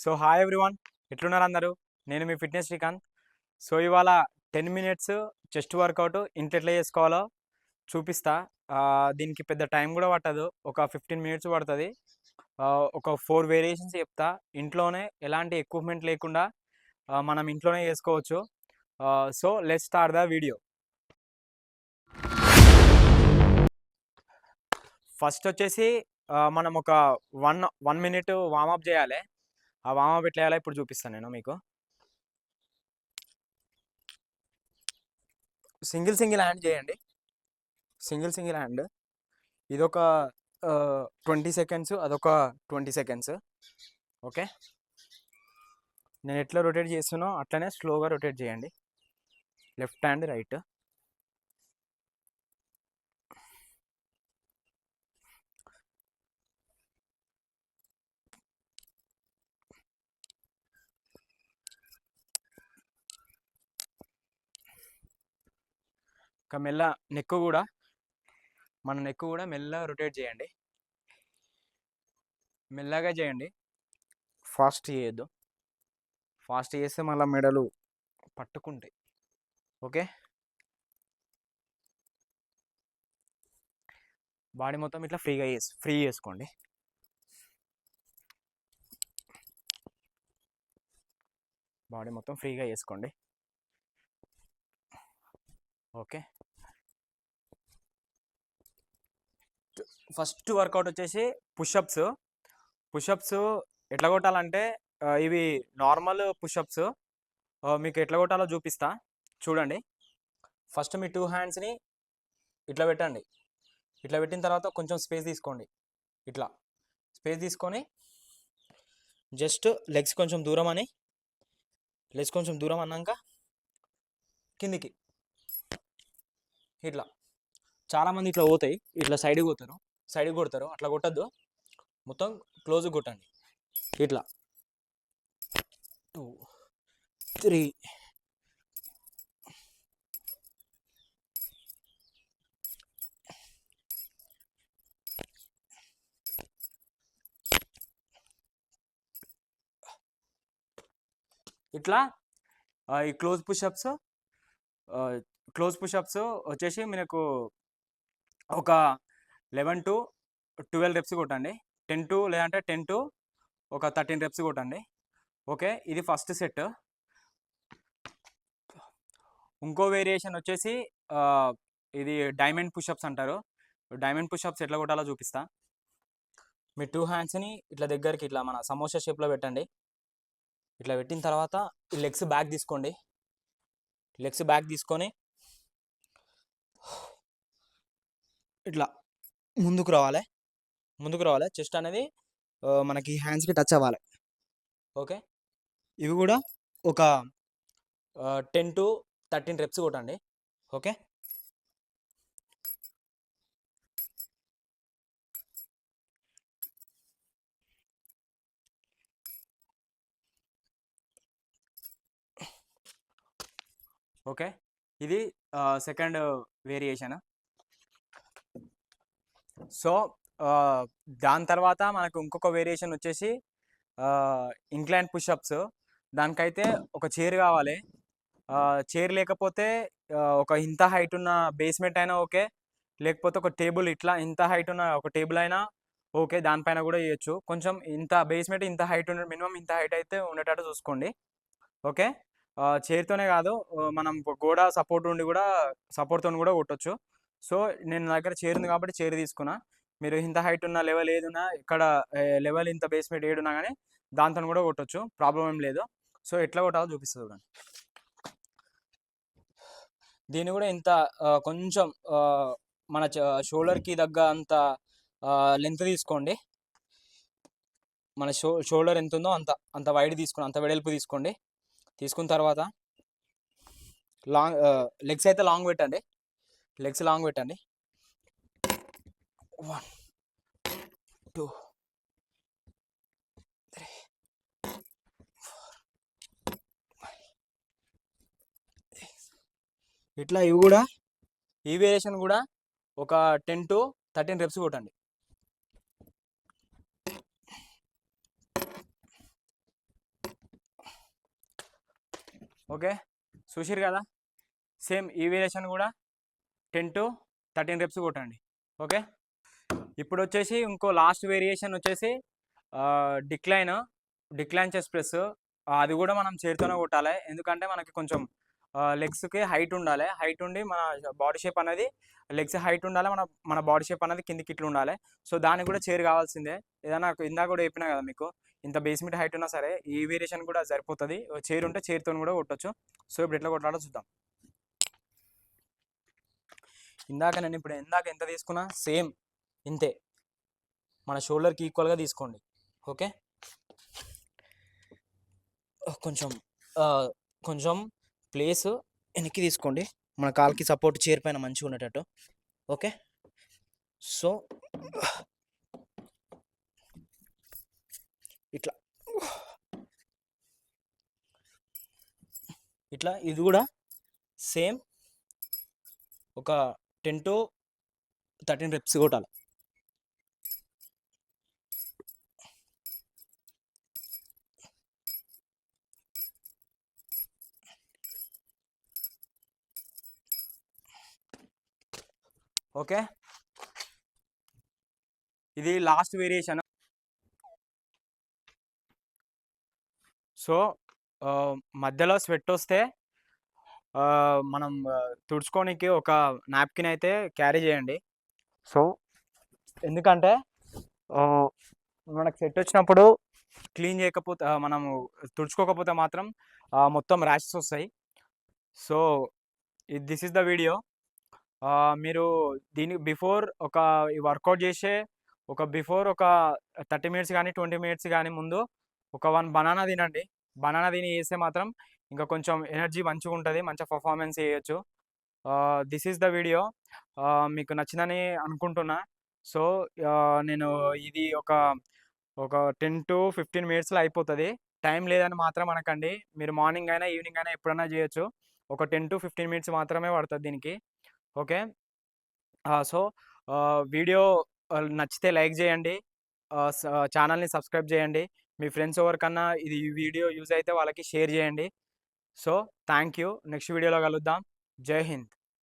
So hi everyone, ఎట్లున్నారు అందరూ? నేను మీ ఫిట్నెస్ శ్రీకాంత్. సో ఇవాళ 10 మినిట్స్ చెస్ట్ వర్కౌట్ ఇంట్లో ఎట్లా చేసుకోవాలో చూపిస్తా. దీనికి పెద్ద టైం కూడా పట్టదు, ఒక 15 మినిట్స్ పడుతుంది. ఒక 4 వేరియేషన్స్ చెప్తా. ఇంట్లోనే ఎలాంటి ఎక్విప్మెంట్ లేకుండా మనం ఇంట్లోనే చేసుకోవచ్చు. So let's start the video. First వచ్చేసి మనం ఒక 1 మినిట్ వార్మప్ చేయాలి. ఆ వార్మప్ ఎట్లా చేయాలో ఇప్పుడు చూపిస్తాను నేను మీకు. సింగిల్ హ్యాండ్ చేయండి. Single hand. ఇదొక 20 సెకండ్స్, అదొక 20 సెకండ్స్. ఓకే, నేను ఎట్లా రొటేట్ చేస్తున్నో అట్లనే స్లోగా రొటేట్ చేయండి. Left hand right. ఇంకా మెల్ల నెక్ కూడా, మన నెక్ కూడా మెల్లగా రొటేట్ చేయండి. మెల్లగా చేయండి, ఫాస్ట్ చేయొద్దు. ఫాస్ట్ చేస్తే మళ్ళీ మెడలు పట్టుకుంటాయి. ఓకే, బాడీ మొత్తం ఇట్లా ఫ్రీ చేసుకోండి. బాడీ మొత్తం ఫ్రీగా చేసుకోండి. ఓకే, ఫస్ట్ వర్కౌట్ వచ్చేసి పుషప్స్. పుషప్స్ ఎట్లా కొట్టాలంటే ఇవి నార్మల్ పుషప్స్. మీకు ఎట్లా కొట్టాలో చూపిస్తా, చూడండి. ఫస్ట్ మీ 2 హ్యాండ్స్ని ఇట్లా పెట్టండి. ఇట్లా పెట్టిన తర్వాత కొంచెం స్పేస్ తీసుకోండి. ఇట్లా స్పేస్ తీసుకొని జస్ట్ లెగ్స్ కొంచెం దూరం అన్నాక కిందికి ఇట్లా. చాలామంది ఇట్లా పోతాయి, ఇట్లా సైడ్కి కొడతారు. అట్లా కొట్టద్దు, మొత్తం క్లోజ్గా కొట్టండి. ఇట్లా 2 3 ఇట్లా. ఈ క్లోజ్ పుషప్స్ వచ్చేసి మనకు ఒక 11 to 12 రెప్స్ కొట్టండి. 10 to ఒక 13 రెప్స్ కొట్టండి. ఓకే, ఇది ఫస్ట్ సెట్. ఇంకో వేరియేషన్ వచ్చేసి ఇది డైమండ్ పుషప్స్ అంటారు. డైమండ్ పుషప్స్ ఎట్లా కొట్టాలో చూపిస్తా. మీ 2 హ్యాండ్స్ని ఇట్లా దగ్గరికి ఇట్లా మన సమోసా షేప్లో పెట్టండి. ఇట్లా పెట్టిన తర్వాత ఈ లెగ్స్ బ్యాక్ తీసుకొని ఇట్లా ముందుకు రావాలి. చెస్ట్ అనేది మనకి హ్యాండ్స్కి టచ్ అవ్వాలి. ఓకే, ఇవి కూడా ఒక 10 to 13 రెప్స్ కొట్టండి. ఓకే, ఓకే, ఇది సెకండ్ వేరియేషన్. సో దాని తర్వాత మనకు ఇంకొక వేరియేషన్ వచ్చేసి ఇంక్లైన్ పుషప్స్. దానికైతే ఒక చైర్ కావాలి. చైర్ లేకపోతే ఒక ఇంత హైట్ ఉన్న బేస్మెంట్ అయినా ఓకే, లేకపోతే ఒక టేబుల్ ఇట్లా ఇంత హైట్ ఉన్న ఒక టేబుల్ అయినా ఓకే, దానిపైన కూడా చేయొచ్చు. కొంచెం ఇంత బేస్మెంట్ ఇంత హైట్ మినిమం ఇంత హైట్ అయితే ఉండేటట్టు చూసుకోండి. ఓకే, చైర్తోనే కాదు, మనం గోడ సపోర్ట్తో కూడా కొట్టచ్చు. సో నేను నా దగ్గర చైర్ ఉంది కాబట్టి చైర్ తీసుకున్నా. మీరు ఇంత హైట్ ఉన్న లెవెల్ ఏదున్నా, ఇక్కడ లెవెల్ ఇంత బేస్మెంట్ ఏడున్నా కానీ దాంతో కూడా కొట్టచ్చు, ప్రాబ్లం ఏం లేదు. సో ఎట్లా కొట్టాలో చూపిస్తుంది చూడండి. దీన్ని కూడా ఇంత కొంచెం మన షోల్డర్కి దగ్గ అంత లెంత్ తీసుకోండి. మన షోల్డర్ ఎంత ఉందో అంత వైడ్ తీసుకోండి, అంత వెడల్పు తీసుకోండి. తీసుకున్న తర్వాత లెగ్స్ అయితే లాంగ్ పెట్టండి. 1 2 3 4 ఇట్లా. ఈ వేరియేషన్ కూడా ఒక 10 to 13 రెప్స్ కొట్టండి. ఓకే, చూసిరు కదా. సేమ్ ఈ వేరియేషన్ కూడా 10 to 13 reps కొట్టండి. ఓకే, ఇప్పుడు వచ్చేసి ఇంకో లాస్ట్ వేరియేషన్ వచ్చేసి డిక్లైన్ డిక్లైన్ చెస్ట్ ప్రెస్. అది కూడా మనం చేతితోనే కొట్టాలి, ఎందుకంటే మనకి కొంచెం లెగ్స్కి హైట్ ఉండాలి. హైట్ ఉండి మన బాడీ షేప్ అనేది లెగ్స్ హైట్ ఉండాలి, మన మన బాడీ షేప్ అనేది కిందికి ఇట్లా ఉండాలి. సో దానికి కూడా చైర్ కావాల్సిందే. ఏదైనా ఇందాక కూడా చెప్పినా కదా మీకు, ఇంత బేస్మెంట్ హైట్ ఉన్నా సరే ఈ వేరియేషన్ కూడా సరిపోతుంది. చైర్ ఉంటే చైర్తో కూడా కొట్టచ్చు. సో ఇప్పుడు ఎట్లా కొట్టాలో చూద్దాం. ఇందాక ఎంత తీసుకున్నా సేమ్ ఇంతే, మన షోల్డర్కి ఈక్వల్గా తీసుకోండి. ఓకే, కొంచెం కొంచెం ప్లేస్ వెనక్కి తీసుకోండి, మన కాల్కి సపోర్ట్ చైర్ పైన మంచిగా ఉండేటట్టు. ఓకే, సో ఇట్లా ఇట్లా ఇది కూడా సేమ్ ఒక 10 to 13 reps కొట్టాలి. ఓకే, ఇది లాస్ట్ వేరియేషన్. సో మధ్యలో స్వెట్ వస్తే మనం తుడుచుకోనికి ఒక నాప్కిన్ అయితే క్యారీ చేయండి. సో ఎందుకంటే మనకు సెట్ వచ్చినప్పుడు క్లీన్ చేయకపోతే మనము తుడుచుకోకపోతే మాత్రం మొత్తం ర్యాషెస్ వస్తాయి. So this is the video. మీరు దీనికి బిఫోర్ ఈ వర్కౌట్ చేసే బిఫోర్ ఒక 30 minutes కానీ 20 minutes కానీ ముందు ఒక 1 బనానా తినండి. బనానా తిని చేస్తే మాత్రం ఇంకా కొంచెం ఎనర్జీ మంచిగా ఉంటుంది, మంచిగా పర్ఫార్మెన్స్ చేయొచ్చు. This is the video. మీకు నచ్చిందని అనుకుంటున్నా. సో నేను ఇది ఒక 10 to 15 minutesలో అయిపోతుంది. టైం లేదని మాత్రం అనకండి, మీరు మార్నింగ్ అయినా ఈవినింగ్ అయినా ఎప్పుడైనా చేయొచ్చు. ఒక 10 to 15 minutes మాత్రమే పడుతుంది దీనికి. ఓకే, సో వీడియో నచ్చితే లైక్ చేయండి, ఛానల్ని సబ్స్క్రైబ్ చేయండి. మీ ఫ్రెండ్స్ ఎవరికన్నా ఇది వీడియో యూజ్ అయితే వాళ్ళకి షేర్ చేయండి. So thank you. నెక్స్ట్ వీడియోలో కలుద్దాం. జై హింద్.